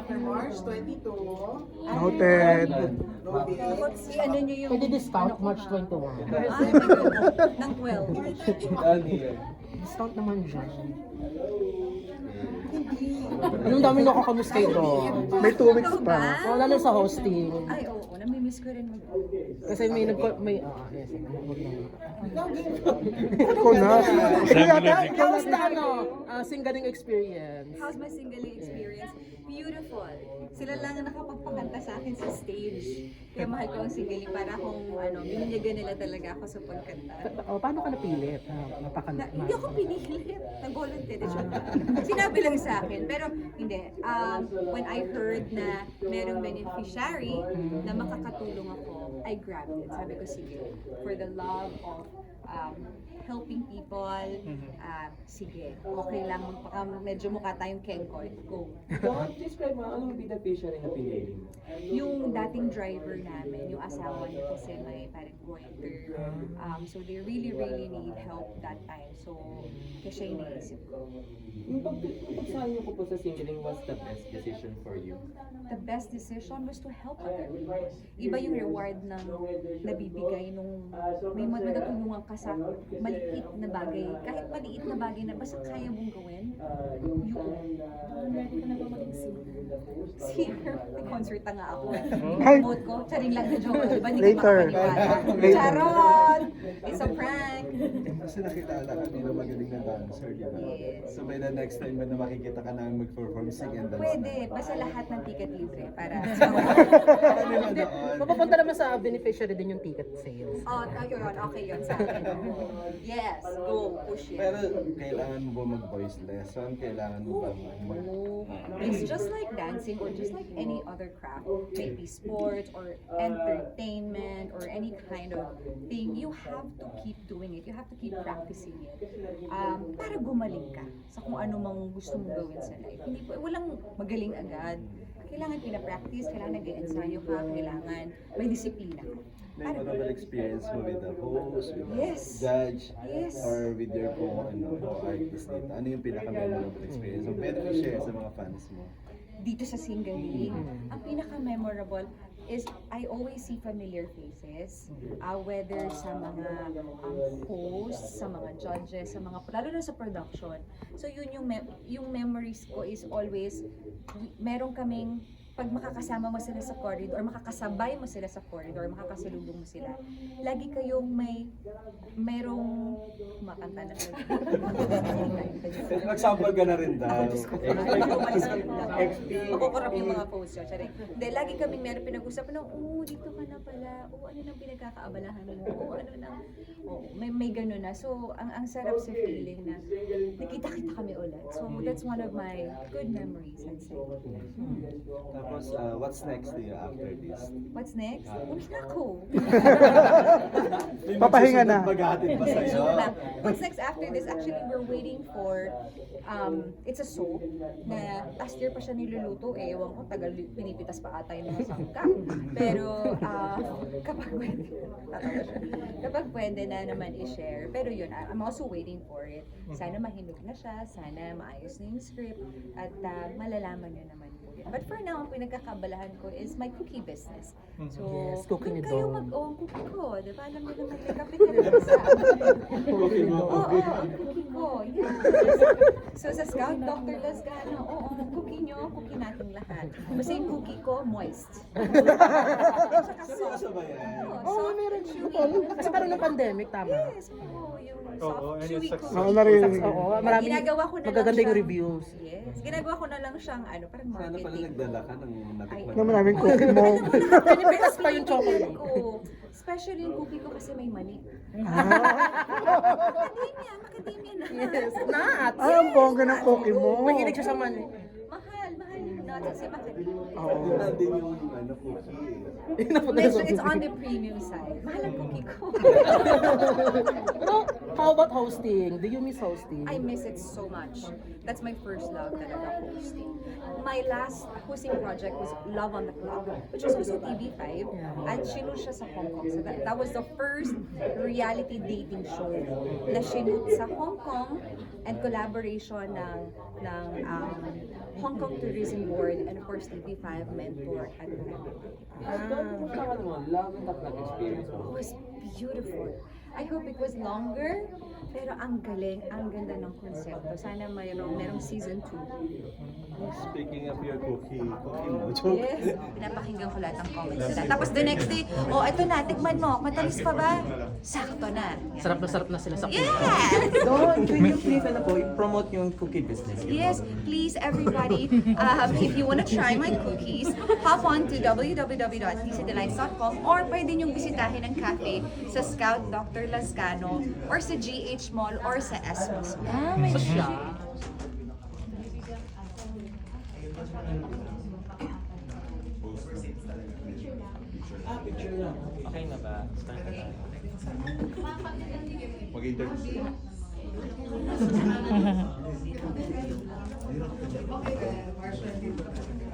after March 22. Noted. Noted. Si ano nyo yung... Pwede discount March 21. Ay, my God. Ng 12. Done here. Discount naman dyan. Yung dami nakakamus kayo doon. May 2 weeks Ikaw pa. ba? Oh, lalo sa hosting. Ay, oo. Namimiss ko rin mag... Kasi may yes. Ako na. How's the singling experience? How's my singling experience? Beautiful. Sila lang ang nakapagpakanta sa akin sa stage. Kaya mahal ko ang singling para kung biniligan nila talaga ako sa pagkanta. Paano ka napilit? Hindi ako pinilit. Nag-volunteer siya. Sinabi lang sa akin. Pero hindi. When I heard na merong beneficiary na makakatulong ako, I grabbed it. Sabi ko, sige. For the love of helping people, sige. Okay lang. Medyo mukha tayong kengkoy. Go. Don't describe mo, anong beneficiary na pinili mo? Yung dating driver namin, yung asawa niya kasi may parang goiter. So they really, really need help that time. So, kaya siya yung naisip ko. Yung pagsasabi niyo po sa singling, what's the best decision for you? The best decision was to help other people. Iba yung reward ng nabibigay nung may matutulungan ka sa maliit na bagay. Kahit maliit na bagay na basta kaya mong gawin, ready ka na ba maging singer? Singer? Concert na nga ako. Promote ko. Charing lang na joke. Diba? Hindi ka Later. makapaniwala. Charot! It's a prank! Kasi nakilala kami na magaling na dancer, di ba? Yes. So by the next time ba na makikita ka namin mag-perform, sing and dance Pwede. Basta lahat ng ticket libre para Mapapunta naman sa beneficiary din yung ticket sales. Oh, yun. Okay yun sa akin. Yes. Go. Push it. Pero kailangan mo ba mag-voice lesson? Kailangan mo ba It's just like dancing or just like any other craft, maybe sports or entertainment or any kind of thing. You have to keep doing it. You have to keep practicing it. Para gumaling ka sa kung ano mang gusto mong gawin sa life. Hindi po, walang magaling agad. Kailangan pina-practice, kailangan nag-ensayo ka, kailangan may disiplina ka. may memorable experience mo with the host, with the Yes. judge, Yes. or with your co-artist dito? Ano yung pinaka-memorable experience? So pwede mo share sa mga fans mo. Dito sa singling, ang pinaka-memorable is I always see familiar faces, whether sa mga hosts, sa mga judges, sa mga, lalo na sa production. So yun yung memories ko is always, meron kaming, pag makakasama mo sila sa corridor, or makakasabay mo sila sa corridor, makakasalubong mo sila, lagi kayong merong kumakanta na sila. Nag-sample ka na rin daw. Makukurap yung mga posts yun. Hindi, lagi kami meron pinag-usapan na, dito ka na pala. Ano nang pinagkakaabalahan mo? Ano nang, may gano'n na. So, ang sarap sa feeling na nakita-kita kami ulit. So, that's one of my good memories, I'd say. Tapos, what's next to you after this? What's next? Uwi na ako. May Papahinga na. maghahatid pa sa'yo. Joke lang. What's next after this? Actually, we're waiting for, it's a soap na last year pa siya niluluto. Ewan ko, tagal pinipitas pa ata yung mga sangka. Pero kapag pwede na naman i-share. Pero yun, I'm also waiting for it. Sana mahinog na siya, sana maayos na yung script, at malalaman nyo naman po yun. But for now, ang pinagkakabalahan ko is my cookie business. So, Yes, cookie ni kayo Dong. ang cookie ko. Diba? Alam mo naman, may kapit-kapit sa amin. Oo, ang cookie ko. Yes. So sa Scout, Dr. Lascano, ang cookie nyo, cookie natin lahat. Basta yung cookie ko, moist. Tsaka soft. Ano ba yan? Meron siya. Kasi parang ng pandemic, tama. Yes, yung soft, chewy cookie. Oo, narinig. Oo, marami. Ginagawa ko na lang Magaganda yung siyang- reviews. Yes. Ginagawa ko na lang siyang, parang Sana pala marketing. nagdala ka ng natikman. Na maraming cookie mo. Pinipitas pa yung chocolate. ko. Especially yung cookie ko kasi may mani. Macadamia na. Yes, nuts. Ang bongga ng cookie mo. Mahilig siya sa mani. Mahal yung nuts kasi macadamia. Yun na din yung cookie. It's on the premium side. Mahal ang cookie ko. Pero, how about hosting? Do you miss hosting? I miss it so much. That's my first love talaga, hosting. My last hosting project was Love on the Clock, which was also TV5. At sinut siya sa Hong Kong. So that was the first reality dating show na sinut sa Hong Kong and collaboration ng Hong Kong Tourism Board Award, and of course TV5 Mentor at Marami. Kumusta ka naman? Love and that experience It mo. was beautiful. I hope it was longer, pero ang galing, ang ganda ng konsepto. Sana merong season 2. Speaking of your cookie mo, joke. Yes, pinapakinggan ko lahat ng comments nila. Tapos the next day, oh, ito na, tikman mo, matamis pa ba? Sakto na. Yan. Sarap na sila sa Yes! Don, can you please promote yung cookie business? Yes, please everybody, if you wanna try my cookies, hop on to www.dcdelights.com or pwede niyong bisitahin ang cafe sa Scout Dr. Lascano or sa GH Mall or sa S-Mall. may siya. Okay na ba? Start na tayo. Mag-interview. Okay, Marshall,